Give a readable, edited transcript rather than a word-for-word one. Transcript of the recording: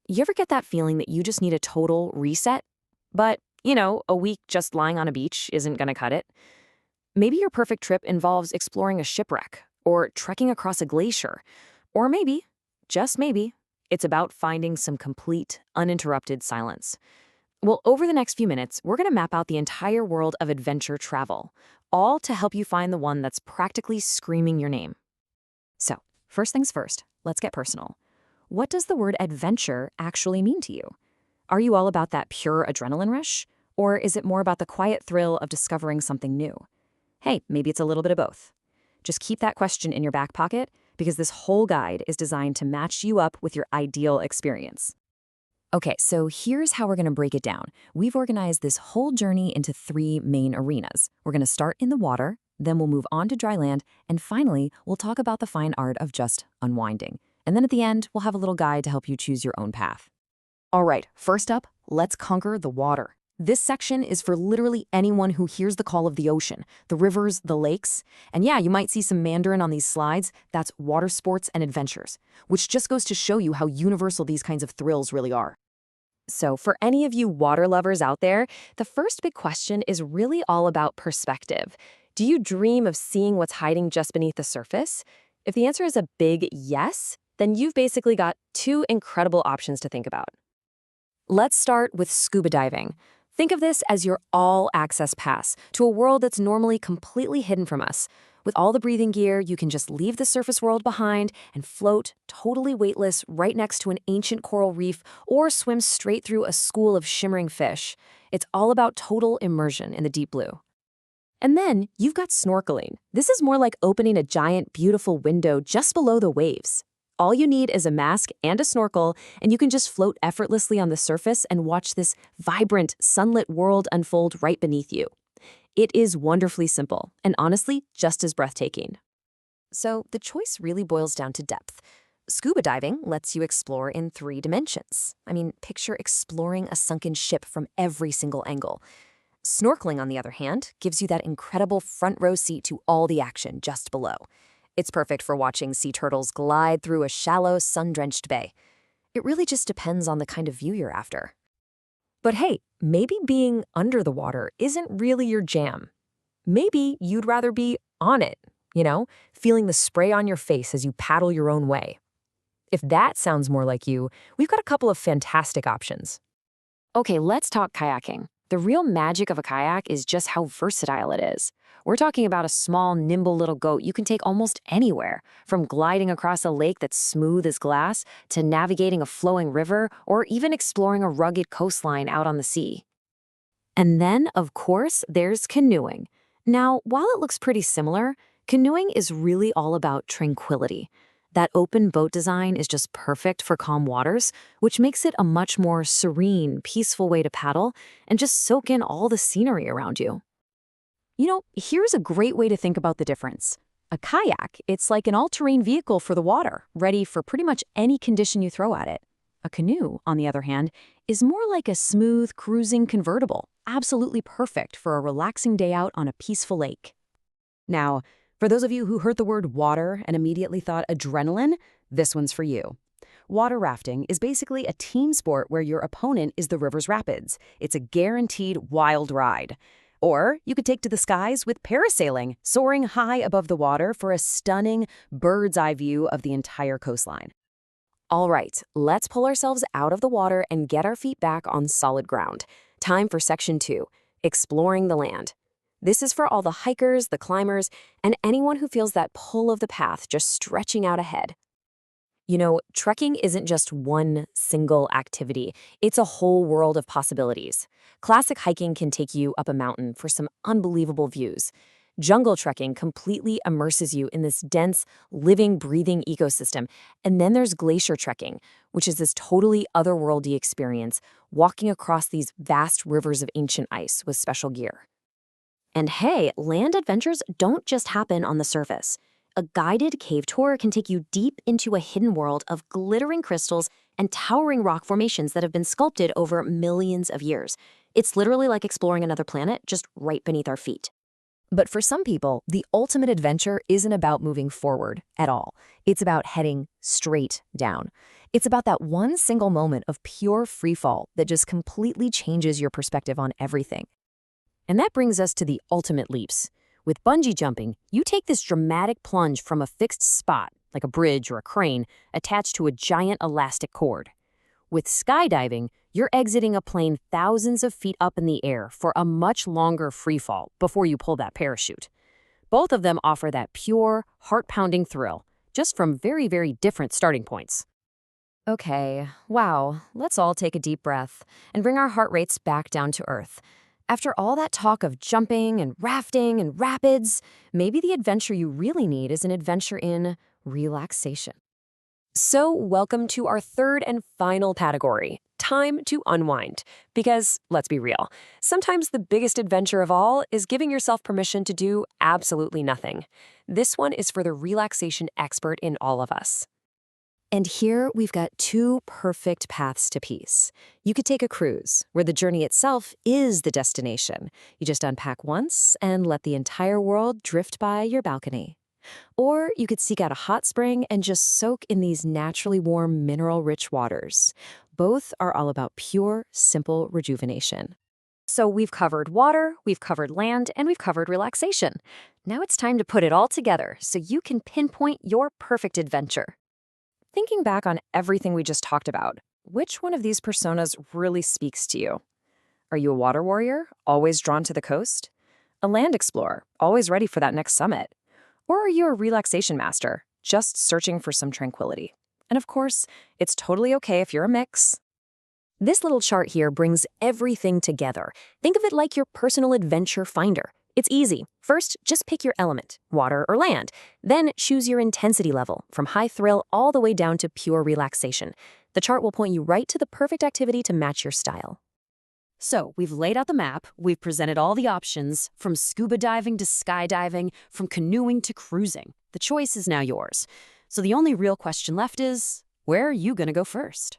You ever get that feeling that you just need a total reset? But, a week just lying on a beach isn't going to cut it. Maybe your perfect trip involves exploring a shipwreck or trekking across a glacier. Or maybe, just maybe, it's about finding some complete, uninterrupted silence. Well, over the next few minutes, we're going to map out the entire world of adventure travel, all to help you find the one that's practically screaming your name. So, first things first, let's get personal. What does the word adventure actually mean to you? Are you all about that pure adrenaline rush? Or is it more about the quiet thrill of discovering something new? Hey, maybe it's a little bit of both. Just keep that question in your back pocket because this whole guide is designed to match you up with your ideal experience. Okay, so here's how we're going to break it down. We've organized this whole journey into three main arenas. We're going to start in the water, then we'll move on to dry land, and finally, we'll talk about the fine art of just unwinding. And then at the end, we'll have a little guide to help you choose your own path. All right, first up, let's conquer the water. This section is for literally anyone who hears the call of the ocean, the rivers, the lakes. And yeah, you might see some Mandarin on these slides. That's water sports and adventures, which just goes to show you how universal these kinds of thrills really are. So for any of you water lovers out there, the first big question is really all about perspective. Do you dream of seeing what's hiding just beneath the surface? If the answer is a big yes, then you've basically got two incredible options to think about. Let's start with scuba diving. Think of this as your all-access pass to a world that's normally completely hidden from us. With all the breathing gear, you can just leave the surface world behind and float, totally weightless, right next to an ancient coral reef or swim straight through a school of shimmering fish. It's all about total immersion in the deep blue. And then you've got snorkeling. This is more like opening a giant, beautiful window just below the waves. All you need is a mask and a snorkel, and you can just float effortlessly on the surface and watch this vibrant, sunlit world unfold right beneath you. It is wonderfully simple, and honestly, just as breathtaking. So the choice really boils down to depth. Scuba diving lets you explore in 3 dimensions. Picture exploring a sunken ship from every single angle. Snorkeling, on the other hand, gives you that incredible front row seat to all the action just below. It's perfect for watching sea turtles glide through a shallow, sun-drenched bay. It really just depends on the kind of view you're after. But hey, maybe being under the water isn't really your jam. Maybe you'd rather be on it, feeling the spray on your face as you paddle your own way. If that sounds more like you, we've got a couple of fantastic options. Okay, let's talk kayaking. The real magic of a kayak is just how versatile it is. We're talking about a small, nimble little goat you can take almost anywhere, from gliding across a lake that's smooth as glass to navigating a flowing river or even exploring a rugged coastline out on the sea. And then, of course, there's canoeing. Now, while it looks pretty similar, canoeing is really all about tranquility. That open boat design is just perfect for calm waters, which makes it a much more serene, peaceful way to paddle and just soak in all the scenery around you. Here's a great way to think about the difference. A kayak, it's like an all-terrain vehicle for the water, ready for pretty much any condition you throw at it. A canoe, on the other hand, is more like a smooth, cruising convertible, absolutely perfect for a relaxing day out on a peaceful lake. Now, for those of you who heard the word water and immediately thought adrenaline, this one's for you. Water rafting is basically a team sport where your opponent is the river's rapids. It's a guaranteed wild ride. Or you could take to the skies with parasailing, soaring high above the water for a stunning bird's-eye view of the entire coastline. All right, let's pull ourselves out of the water and get our feet back on solid ground. Time for Section 2, Exploring the Land. This is for all the hikers, the climbers, and anyone who feels that pull of the path just stretching out ahead. Trekking isn't just one single activity. It's a whole world of possibilities. Classic hiking can take you up a mountain for some unbelievable views. Jungle trekking completely immerses you in this dense, living, breathing ecosystem. And then there's glacier trekking, which is this totally otherworldly experience, walking across these vast rivers of ancient ice with special gear. And hey, land adventures don't just happen on the surface. A guided cave tour can take you deep into a hidden world of glittering crystals and towering rock formations that have been sculpted over millions of years. It's literally like exploring another planet just right beneath our feet. But for some people, the ultimate adventure isn't about moving forward at all. It's about heading straight down. It's about that one single moment of pure free fall that just completely changes your perspective on everything. And that brings us to the ultimate leaps. With bungee jumping, you take this dramatic plunge from a fixed spot, like a bridge or a crane, attached to a giant elastic cord. With skydiving, you're exiting a plane thousands of feet up in the air for a much longer free fall before you pull that parachute. Both of them offer that pure, heart-pounding thrill, just from very, very different starting points. Okay, wow, let's all take a deep breath and bring our heart rates back down to earth. After all that talk of jumping and rafting and rapids, maybe the adventure you really need is an adventure in relaxation. So, welcome to our third and final category, time to unwind. Because, let's be real, sometimes the biggest adventure of all is giving yourself permission to do absolutely nothing. This one is for the relaxation expert in all of us. And here we've got two perfect paths to peace. You could take a cruise, where the journey itself is the destination. You just unpack once and let the entire world drift by your balcony. Or you could seek out a hot spring and just soak in these naturally warm, mineral-rich waters. Both are all about pure, simple rejuvenation. So we've covered water, we've covered land, and we've covered relaxation. Now it's time to put it all together so you can pinpoint your perfect adventure. Thinking back on everything we just talked about, which one of these personas really speaks to you? Are you a water warrior, always drawn to the coast? A land explorer, always ready for that next summit? Or are you a relaxation master, just searching for some tranquility? And of course, it's totally okay if you're a mix. This little chart here brings everything together. Think of it like your personal adventure finder. It's easy. First, just pick your element, water or land. Then choose your intensity level, from high thrill all the way down to pure relaxation. The chart will point you right to the perfect activity to match your style. So, we've laid out the map, we've presented all the options, from scuba diving to skydiving, from canoeing to cruising. The choice is now yours. So the only real question left is, where are you going to go first?